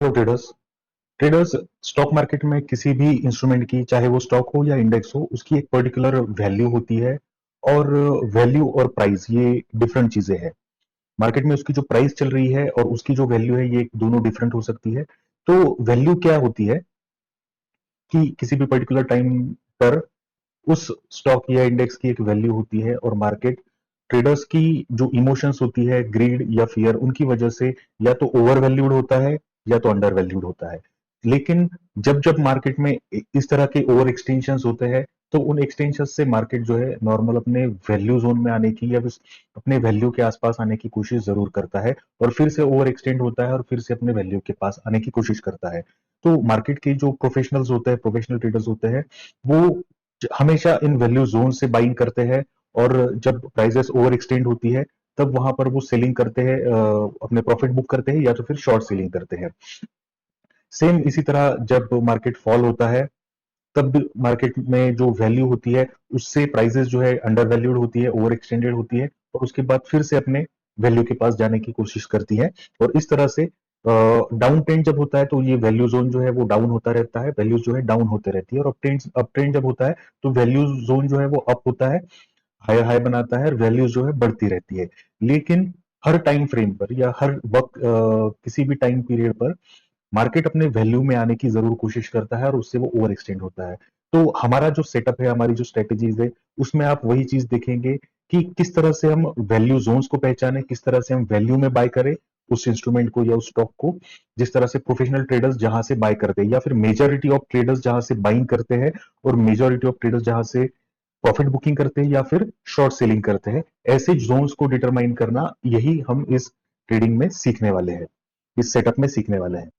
तो traders traders stock market में किसी भी इंस्ट्रूमेंट की, चाहे वो स्टॉक हो या इंडेक्स हो, उसकी एक पर्टिकुलर वैल्यू होती है। और वैल्यू और प्राइस ये डिफरेंट चीजें हैं। मार्केट में उसकी जो प्राइस चल रही है और उसकी जो वैल्यू है, ये दोनों डिफरेंट हो सकती है। तो वैल्यू क्या होती है कि किसी भी पर्टिकुलर टाइम पर उस स्टॉक या इंडेक्स की एक वैल्यू होती है, और मार्केट ट्रेडर्स की जो इमोशंस होती है, ग्रीड या फियर, उनकी वजह से या तो ओवर वैल्यूड होता है या तो अंडर वैल्यूड होता है। लेकिन जब जब मार्केट में इस तरह के ओवर एक्सटेंशन होते हैं, तो उन एक्सटेंशन से मार्केट जो है नॉर्मल अपने वैल्यू जोन में आने की या फिर अपने वैल्यू के आसपास आने की कोशिश जरूर करता है, और फिर से ओवर एक्सटेंड होता है और फिर से अपने वैल्यू के पास आने की कोशिश करता है। तो मार्केट के जो प्रोफेशनल्स होते हैं, प्रोफेशनल ट्रेडर्स होते हैं, वो हमेशा इन वैल्यू जोन से बाइंग करते हैं। और जब प्राइसेस ओवर एक्सटेंड होती है, तब वहां पर वो सेलिंग करते हैं, अपने प्रॉफिट बुक करते हैं या तो फिर शॉर्ट सेलिंग करते हैं। सेम इसी तरह जब मार्केट फॉल होता है, तब मार्केट में जो वैल्यू होती है उससे प्राइसेस जो है अंडर वैल्यूड होती है, ओवर एक्सटेंडेड होती है, और उसके बाद फिर से अपने वैल्यू के पास जाने की कोशिश करती है। और इस तरह से डाउन ट्रेंड जब होता है तो ये वैल्यू जोन जो है वो डाउन होता रहता है, वैल्यूज जो है डाउन होते रहती है। और अप ट्रेंड जब होता है तो वैल्यू जोन जो है वो अप होता है, हायर हाई बनाता है, और वैल्यूज जो है बढ़ती रहती है। लेकिन हर टाइम फ्रेम पर या हर वक्त किसी भी टाइम पीरियड पर मार्केट अपने वैल्यू में आने की जरूर कोशिश करता है, और उससे वो ओवर एक्सटेंड होता है। तो हमारा जो सेटअप है, हमारी जो स्ट्रेटेजीज है, उसमें आप वही चीज देखेंगे कि किस तरह से हम वैल्यू जोन्स को पहचाने, किस तरह से हम वैल्यू में बाय करें उस इंस्ट्रूमेंट को या उस स्टॉक को। जिस तरह से प्रोफेशनल ट्रेडर्स जहां से बाय करते हैं, या फिर मेजोरिटी ऑफ ट्रेडर्स जहां से बाइंग करते हैं, और मेजोरिटी ऑफ ट्रेडर्स जहां से प्रॉफिट बुकिंग करते हैं या फिर शॉर्ट सेलिंग करते हैं, ऐसे जोन्स को डिटरमाइन करना, यही हम इस ट्रेडिंग में सीखने वाले हैं, इस सेटअप में सीखने वाले हैं।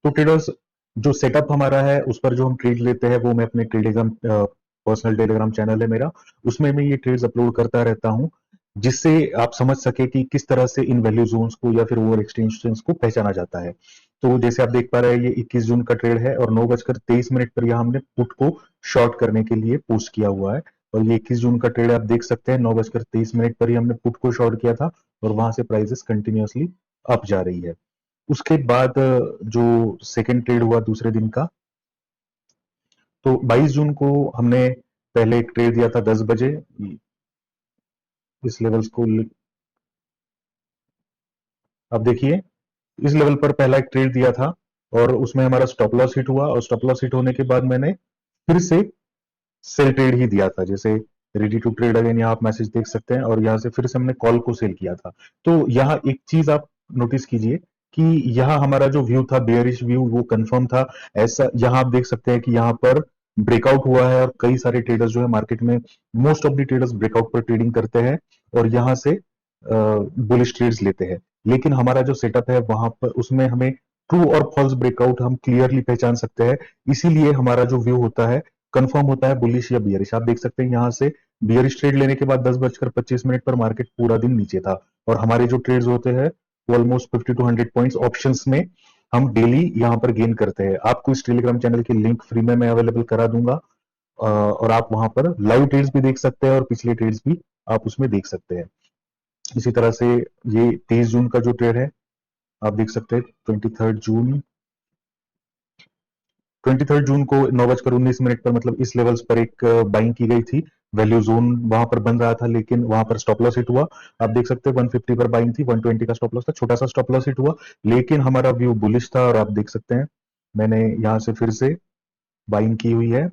तो ट्रेडर्स, जो सेटअप हमारा है उस पर जो हम ट्रेड लेते हैं, वो मैं अपने टेलीग्राम, पर्सनल टेलीग्राम चैनल है मेरा, उसमें मैं ये ट्रेड्स अपलोड करता रहता हूँ, जिससे आप समझ सके कि किस तरह से इन वैल्यू जोन्स को या फिर ओवर एक्सटेंशंस को पहचाना जाता है। तो जैसे आप देख पा रहे हैं, ये 21 जून का ट्रेड है, और 9:23 पर यह हमने पुट को शॉर्ट करने के लिए पोस्ट किया हुआ है। और ये 21 जून का ट्रेड आप देख सकते हैं, 9:23 पर ही हमने पुट को शॉर्ट किया था, और वहां से प्राइसेस कंटिन्यूअसली अप जा रही है। उसके बाद जो सेकेंड ट्रेड हुआ दूसरे दिन का, तो 22 जून को हमने पहले एक ट्रेड दिया था 10 बजे, इस लेवल्स को अब देखिए, इस लेवल पर पहला एक ट्रेड दिया था, और उसमें हमारा स्टॉप लॉस हिट हुआ, और स्टॉप लॉस हिट होने के बाद मैंने फिर से सेल ट्रेड ही दिया था। जैसे रेडी टू ट्रेड अगेन, यहाँ आप मैसेज देख सकते हैं, और यहाँ से फिर से हमने कॉल को सेल किया था। तो यहाँ एक चीज आप नोटिस कीजिए कि यहाँ हमारा जो व्यू था, बेयरिश व्यू, वो कंफर्म था। ऐसा यहाँ आप देख सकते हैं कि यहाँ पर ब्रेकआउट हुआ है, और कई सारे ट्रेडर्स जो है मार्केट में, most of the traders breakout पर ट्रेडिंग करते हैं, और यहाँ से बुलिश ट्रेड्स लेते हैं। लेकिन हमारा जो सेटअप है वहां पर, उसमें हमें ट्रू और फॉल्स ब्रेकआउट हम क्लियरली पहचान सकते हैं। इसीलिए हमारा जो व्यू होता है कंफर्म होता है बुलिश या बियरिश। आप देख सकते हैं यहाँ से बियरिश ट्रेड लेने के बाद 10:25 पर मार्केट पूरा दिन नीचे था, और हमारे जो ट्रेड्स होते हैं वो ऑलमोस्ट 50 to 100 पॉइंट्स ऑप्शंस में हम डेली यहाँ पर गेन करते हैं। आपको इस टेलीग्राम चैनल की लिंक फ्री में मैं अवेलेबल करा दूंगा, और आप वहां पर लाइव ट्रेड्स भी देख सकते हैं, और पिछले ट्रेड्स भी आप उसमें देख सकते हैं। इसी तरह से ये 23 जून का जो ट्रेड है, आप देख सकते हैं 23 जून को 9:19 पर, मतलब इस लेवल्स पर एक बाइंग की गई थी। वैल्यू जोन वहां पर बन रहा था, लेकिन वहां पर स्टॉप लॉस हिट हुआ। आप देख सकते हैं 150 पर बाइंग थी, 120 का स्टॉप लॉस था, छोटा सा स्टॉप लॉस हिट हुआ, लेकिन हमारा व्यू बुलिश था। और आप देख सकते हैं मैंने यहां से फिर से बाइंग की हुई है,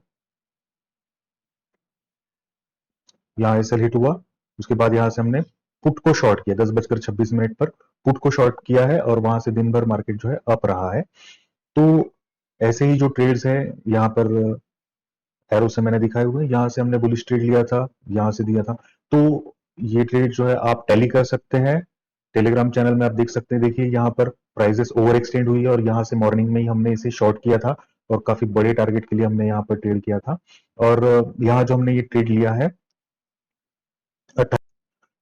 यहाँ एसएल हिट हुआ। उसके बाद यहाँ से हमने पुट को शॉर्ट किया 10:26 पर, पुट को शॉर्ट किया है, और वहां से दिन भर मार्केट जो है अप रहा है। तो ऐसे ही जो ट्रेड्स है, यहाँ पर एरो से मैंने दिखाए हुए, यहाँ से हमने बुलिश ट्रेड लिया था, यहाँ से दिया था। तो ये ट्रेड जो है आप टैली कर सकते हैं, टेलीग्राम चैनल में आप देख सकते हैं। देखिए यहाँ पर प्राइसेस ओवर एक्सटेंड हुई है, और यहाँ से मॉर्निंग में ही हमने इसे शॉर्ट किया था, और काफी बड़े टारगेट के लिए हमने यहाँ पर ट्रेड किया था। और यहाँ जो हमने ये ट्रेड लिया है,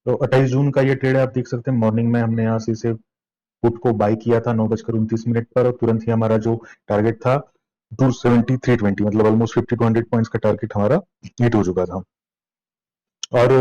तो 28 जून का ये ट्रेड है, आप देख सकते हैं मॉर्निंग में हमने यहाँ से इसे पुट को बाई किया था 9:29 पर, और तुरंत ही हमारा जो टारगेट था 273.20, मतलब ऑलमोस्ट 50 to 100 पॉइंट्स का टारगेट हमारा हिट हो चुका था। और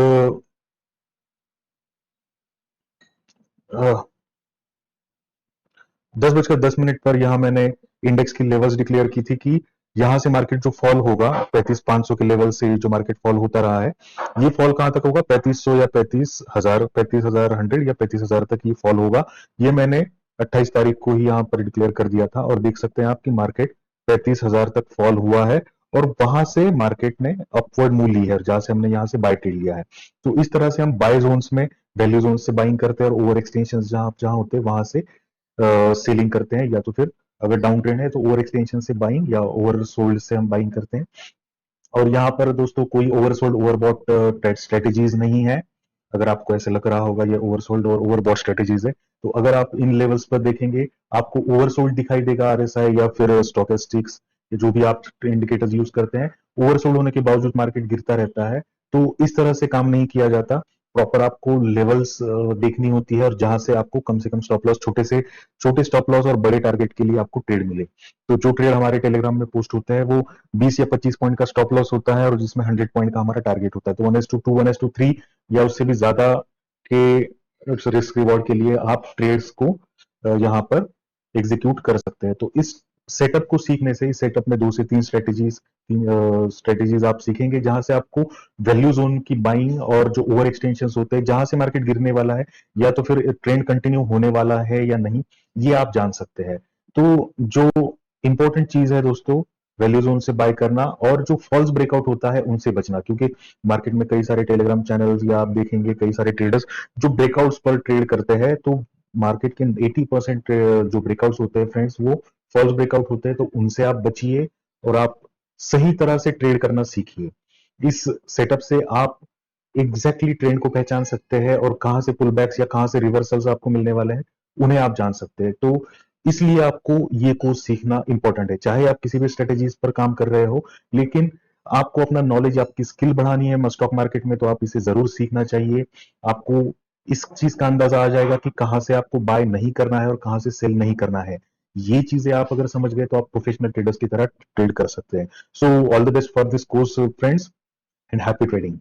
10:10 पर यहाँ मैंने इंडेक्स की लेवल्स डिक्लेयर की थी कि यहाँ से मार्केट जो फॉल होगा 35,500 के लेवल से जो मार्केट फॉल होता रहा है, ये फॉल कहाँ तक होगा, 3500 या 35,000, 35,100 या 35,000 तक ये फॉल होगा। ये मैंने 28 तारीख को ही यहाँ पर डिक्लेयर कर दिया था और देख सकते हैं आप कि मार्केट 35,000 तक फॉल हुआ है और वहां से मार्केट ने अपवर्ड मूव ली है, जहां से हमने यहाँ से बाय ट्रेड लिया है। तो इस तरह से हम बाय जोन्स में वैल्यू जोन से बाइंग करते हैं और ओवर एक्सटेंशन जहां होते हैं वहां से सेलिंग करते हैं, या तो फिर अगर डाउन ट्रेंड है तो ओवर एक्सटेंशन से बाइंग या ओवर सोल्ड से हम बाइंग करते हैं। और यहाँ पर दोस्तों कोई ओवरसोल्ड ओवरबॉट स्ट्रेटेजीज नहीं है। अगर आपको ऐसे लग रहा होगा ये ओवरसोल्ड और ओवरबॉट स्ट्रेटेजीज है, तो अगर आप इन लेवल्स पर देखेंगे आपको ओवरसोल्ड दिखाई देगा आरएसआई या फिर स्टोकेस्टिक्स, जो भी आप इंडिकेटर्स यूज करते हैं, ओवरसोल्ड होने के बावजूद मार्केट गिरता रहता है। तो इस तरह से काम नहीं किया जाता। प्रॉपर आपको लेवल्स देखनी होती है और जहां से आपको कम से कम स्टॉप लॉस, छोटे स्टॉप लॉस और बड़े टारगेट के लिए आपको ट्रेड मिले। तो जो ट्रेड हमारे टेलीग्राम में पोस्ट होते हैं वो 20 या 25 पॉइंट का स्टॉप लॉस होता है और जिसमें 100 पॉइंट का हमारा टारगेट होता है। तो 1:2, 1:3 या उससे भी ज्यादा के रिस्क रिवॉर्ड के लिए आप ट्रेड्स को यहाँ पर एग्जीक्यूट कर सकते हैं। तो इस सेटअप को सीखने से, इस सेटअप में 2 से 3 स्ट्रेटेजीज आप सीखेंगे जहां से आपको वैल्यू जोन की बाइंग और जो ओवर एक्सटेंशन होते हैं, जहां से मार्केट गिरने वाला है या तो फिर ट्रेंड कंटिन्यू होने वाला है या नहीं, ये आप जान सकते हैं। तो जो इंपॉर्टेंट चीज है दोस्तों, वैल्यू जोन से बाय करना और जो फॉल्स ब्रेकआउट होता है उनसे बचना, क्योंकि मार्केट में कई सारे टेलीग्राम चैनल्स या आप देखेंगे कई सारे ट्रेडर्स जो ब्रेकआउट्स पर ट्रेड करते हैं। तो मार्केट के 80% जो ब्रेकआउट्स होते हैं फ्रेंड्स, वो फॉल्स ब्रेकआउट होते हैं। तो उनसे आप बचिए और आप सही तरह से ट्रेड करना सीखिए। इस सेटअप से आप एग्जैक्टली ट्रेंड को पहचान सकते हैं और कहां से पुल बैक्स या कहां से रिवर्सल्स आपको मिलने वाले हैं उन्हें आप जान सकते हैं। तो इसलिए आपको ये कोर्स सीखना इंपॉर्टेंट है, चाहे आप किसी भी स्ट्रेटेजीज पर काम कर रहे हो, लेकिन आपको अपना नॉलेज, आपकी स्किल बढ़ानी है स्टॉक मार्केट में, तो आप इसे जरूर सीखना चाहिए। आपको इस चीज का अंदाजा आ जाएगा कि कहां से आपको बाय नहीं करना है और कहां से सेल नहीं करना है। ये चीजें आप अगर समझ गए तो आप प्रोफेशनल ट्रेडर्स की तरह ट्रेड कर सकते हैं। So all the best for this course friends and happy trading.